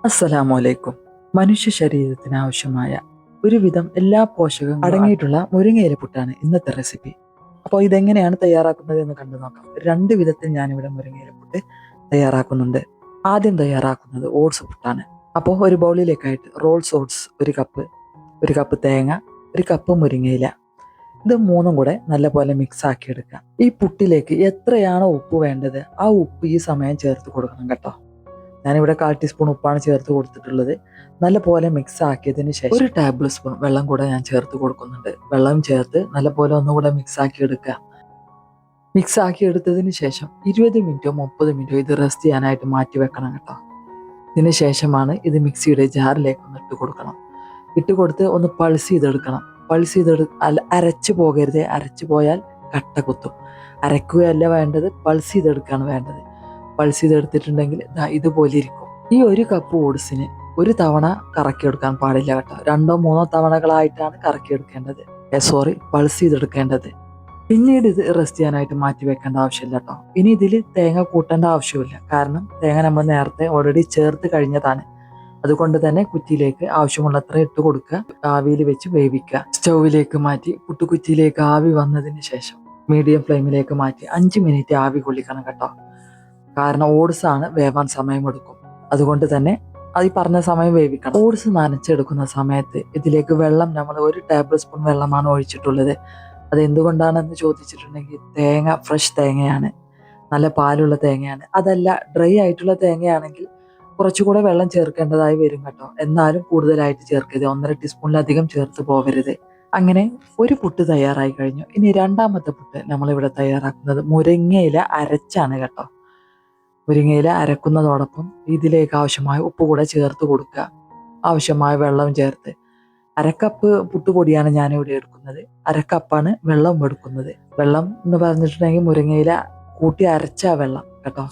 അസ്സലാമലൈക്കും. മനുഷ്യ ശരീരത്തിന് ആവശ്യമായ ഒരുവിധം എല്ലാ പോഷകങ്ങളും അടങ്ങിയിട്ടുള്ള മുരിങ്ങയില പുട്ടാണ് ഇന്നത്തെ റെസിപ്പി. അപ്പോൾ ഇതെങ്ങനെയാണ് തയ്യാറാക്കുന്നത് എന്ന് കണ്ടു നോക്കാം. രണ്ട് വിധത്തിൽ ഞാനിവിടെ മുരിങ്ങയില പുട്ട് തയ്യാറാക്കുന്നുണ്ട്. ആദ്യം തയ്യാറാക്കുന്നത് ഓട്സ് പുട്ടാണ്. അപ്പോൾ ഒരു ബൗളിലേക്കായിട്ട് റോൾസ് ഓട്സ് ഒരു കപ്പ് തേങ്ങ, ഒരു കപ്പ് മുരിങ്ങയില, ഇത് മൂന്നും കൂടെ നല്ലപോലെ മിക്സ് ആക്കി എടുക്കുക. ഈ പുട്ടിലേക്ക് എത്രയാണോ ഉപ്പ് വേണ്ടത് ആ ഉപ്പ് ഈ സമയം ചേർത്ത് കൊടുക്കണം കേട്ടോ. ഞാനിവിടെ 1/4 ടീസ്പൂൺ ഉപ്പാണ് ചേർത്ത് കൊടുത്തിട്ടുള്ളത്. നല്ലപോലെ മിക്സ് ആക്കിയതിന് ശേഷം 1 ടേബിൾ സ്പൂൺ വെള്ളം കൂടെ ഞാൻ ചേർത്ത് കൊടുക്കുന്നുണ്ട്. വെള്ളം ചേർത്ത് നല്ലപോലെ ഒന്നുകൂടെ മിക്സ് ആക്കി എടുക്കുക. മിക്സ് ആക്കി എടുത്തതിന് ശേഷം 20 മിനിറ്റോ 30 മിനിറ്റോ ഇത് റെസ്റ്റ് ചെയ്യാനായിട്ട് മാറ്റി വെക്കണം കേട്ടോ. ഇതിന് ശേഷമാണ് ഇത് മിക്സിയുടെ ജാറിലേക്ക് ഒന്ന് ഇട്ട് കൊടുക്കണം. ഇട്ട് കൊടുത്ത് ഒന്ന് പൾസ് ചെയ്തെടുക്കണം. അരച്ചു പോകരുത്. അരച്ചു പോയാൽ കട്ട കുത്തും. അരക്കുകയല്ല വേണ്ടത്, പൾസ് ചെയ്തെടുക്കുകയാണ് വേണ്ടത്. പൾസ് ചെയ്തെടുത്തിട്ടുണ്ടെങ്കിൽ ഇതുപോലെ ഇരിക്കും. ഈ ഒരു കപ്പ് ഓട്സിന് ഒരു തവണ കറക്കിയെടുക്കാൻ പാടില്ല കേട്ടോ. 2-3 തവണകളായിട്ടാണ് കറക്കിയെടുക്കേണ്ടത്. പൾസ് ചെയ്തെടുക്കേണ്ടത്. പിന്നീട് ഇത് റെസ്റ്റ് ചെയ്യാനായിട്ട് മാറ്റി വെക്കേണ്ട ആവശ്യമില്ല കേട്ടോ. ഇനി ഇതിൽ തേങ്ങ കൂട്ടേണ്ട ആവശ്യമില്ല. കാരണം തേങ്ങ നമ്മൾ നേരത്തെ ഓൾറെഡി ചേർത്ത് കഴിഞ്ഞതാണ്. അതുകൊണ്ട് തന്നെ കുറ്റിയിലേക്ക് ആവശ്യമുള്ളത്ര ഇട്ട് കൊടുക്കുക. ആവിയിൽ വെച്ച് വേവിക്കുക. സ്റ്റൗവിലേക്ക് മാറ്റി പുട്ടുകുറ്റിയിലേക്ക് ആവി വന്നതിന് ശേഷം മീഡിയം ഫ്ലെയിമിലേക്ക് മാറ്റി 5 മിനിറ്റ് ആവി കൊള്ളിക്കണം കേട്ടോ. കാരണം ഓട്സ് ആണ് വേവാൻ സമയമെടുക്കും. അതുകൊണ്ട് തന്നെ അത് ഈ പറഞ്ഞ സമയം വേവിക്കണം. ഓട്സ് നനച്ചെടുക്കുന്ന സമയത്ത് ഇതിലേക്ക് വെള്ളം നമ്മൾ 1 ടേബിൾ സ്പൂൺ വെള്ളമാണ് ഒഴിച്ചിട്ടുള്ളത്. അത് എന്തുകൊണ്ടാണെന്ന് ചോദിച്ചിട്ടുണ്ടെങ്കിൽ ഫ്രഷ് തേങ്ങയാണ്, നല്ല പാലുള്ള തേങ്ങയാണ്. അതല്ല ഡ്രൈ ആയിട്ടുള്ള തേങ്ങയാണെങ്കിൽ കുറച്ചുകൂടെ വെള്ളം ചേർക്കേണ്ടതായി വരും കേട്ടോ. എന്നാലും കൂടുതലായിട്ട് ചേർക്കരുത്. 1.5 ടീസ്പൂണിലധികം ചേർത്ത് പോകരുത്. അങ്ങനെ ഒരു പുട്ട് തയ്യാറായി കഴിഞ്ഞു. ഇനി രണ്ടാമത്തെ പുട്ട് നമ്മളിവിടെ തയ്യാറാക്കുന്നത് മുരിങ്ങയില അരച്ചാണ് കേട്ടോ. മുരിങ്ങയില അരക്കുന്നതോടൊപ്പം ഇതിലേക്ക് ആവശ്യമായ ഉപ്പ് കൂടെ ചേർത്ത് കൊടുക്കുക. ആവശ്യമായ വെള്ളം ചേർത്ത് 1/2 കപ്പ് പുട്ടുപൊടിയാണ് ഞാനിവിടെ എടുക്കുന്നത്. 1/2 കപ്പാണ് വെള്ളം എടുക്കുന്നത്. വെള്ളം എന്ന് പറഞ്ഞിട്ടുണ്ടെങ്കിൽ മുരിങ്ങയില കൂട്ടി അരച്ച വെള്ളം കേട്ടോ.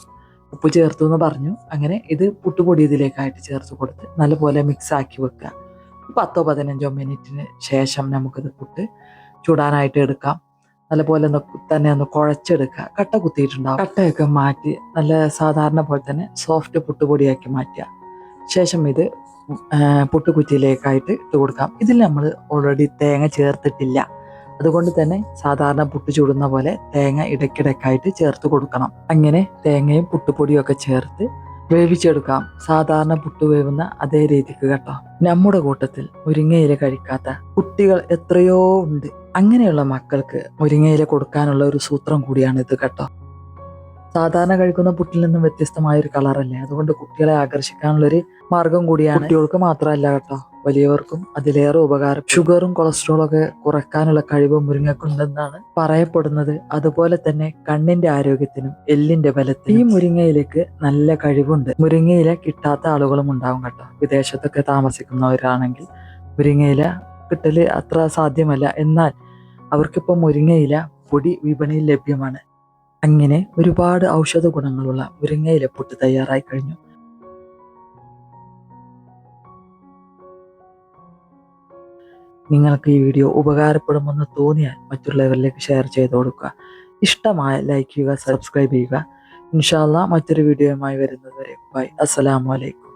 ഉപ്പ് ചേർത്തു എന്ന് പറഞ്ഞു. അങ്ങനെ ഇത് പുട്ടുപൊടി ഇതിലേക്കായിട്ട് ചേർത്ത് കൊടുത്ത് നല്ലപോലെ മിക്സ് ആക്കി വെക്കുക. 10-15 മിനിറ്റിന് ശേഷം നമുക്കിത് പുട്ട് ചൂടാനായിട്ട് എടുക്കാം. നല്ലപോലെ തന്നെ ഒന്ന് കുഴച്ചെടുക്കുക. കട്ട കുത്തിയിട്ടുണ്ടാവും. കട്ടയൊക്കെ മാറ്റി നല്ല സാധാരണ പോലെ തന്നെ സോഫ്റ്റ് പുട്ടുപൊടിയാക്കി മാറ്റുക. ശേഷം ഇത് പുട്ടുകുറ്റിയിലേക്കായിട്ട് ഇട്ട് കൊടുക്കാം. ഇതിൽ നമ്മൾ ഓൾറെഡി തേങ്ങ ചേർത്തിട്ടില്ല. അതുകൊണ്ട് തന്നെ സാധാരണ പുട്ട് ചൂടുന്ന പോലെ തേങ്ങ ഇടയ്ക്കിടയ്ക്കായിട്ട് ചേർത്ത് കൊടുക്കണം. അങ്ങനെ തേങ്ങയും പുട്ടുപൊടിയും ഒക്കെ ചേർത്ത് വേവിച്ചെടുക്കാം. സാധാരണ പുട്ട് വേവുന്ന അതേ രീതിക്ക് കേട്ടോ. നമ്മുടെ കൂട്ടത്തിൽ മുരിങ്ങയില കഴിക്കാത്ത കുട്ടികൾ എത്രയോ ഉണ്ട്. അങ്ങനെയുള്ള മക്കൾക്ക് മുരിങ്ങയില കൊടുക്കാനുള്ള ഒരു സൂത്രം കൂടിയാണ് ഇത് കേട്ടോ. സാധാരണ കഴിക്കുന്ന പുട്ടിൽ നിന്നും വ്യത്യസ്തമായ ഒരു കളറല്ലേ. അതുകൊണ്ട് കുട്ടികളെ ആകർഷിക്കാനുള്ളൊരു മാർഗം കൂടിയാണ്. കുട്ടികൾക്ക് മാത്രമല്ല കേട്ടോ, വലിയവർക്കും അതിലേറെ ഉപകാരം. ഷുഗറും കൊളസ്ട്രോളും ഒക്കെ കുറയ്ക്കാനുള്ള കഴിവ് മുരിങ്ങക്കുണ്ടെന്നാണ് പറയപ്പെടുന്നത്. അതുപോലെ തന്നെ കണ്ണിന്റെ ആരോഗ്യത്തിനും എല്ലിന്റെ ബലത്തിനും ഈ മുരിങ്ങയിലേക്ക് നല്ല കഴിവുണ്ട്. മുരിങ്ങയില കിട്ടാത്ത ആളുകളും ഉണ്ടാവും കേട്ടോ. വിദേശത്തൊക്കെ താമസിക്കുന്നവരാണെങ്കിൽ മുരിങ്ങയില കിട്ടല് അത്ര സാധ്യമല്ല. എന്നാൽ അവർക്കിപ്പോൾ മുരിങ്ങയില പൊടി വിപണിയിൽ ലഭ്യമാണ്. അങ്ങനെ ഒരുപാട് ഔഷധ ഗുണങ്ങളുള്ള മുരിങ്ങയില പുട്ട് തയ്യാറായി കഴിഞ്ഞു. നിങ്ങൾക്ക് ഈ വീഡിയോ ഉപകാരപ്പെടുമെന്ന് തോന്നിയാൽ മറ്റുള്ളവരിലേക്ക് ഷെയർ ചെയ്ത് കൊടുക്കുക. ഇഷ്ടമായ ലൈക്ക് ചെയ്യുക, സബ്സ്ക്രൈബ് ചെയ്യുക. ഇൻഷാ അല്ലാഹ് മറ്റൊരു വീഡിയോയുമായി വരുന്നത് വരെ ബൈ. അസ്സലാമു അലൈക്കും.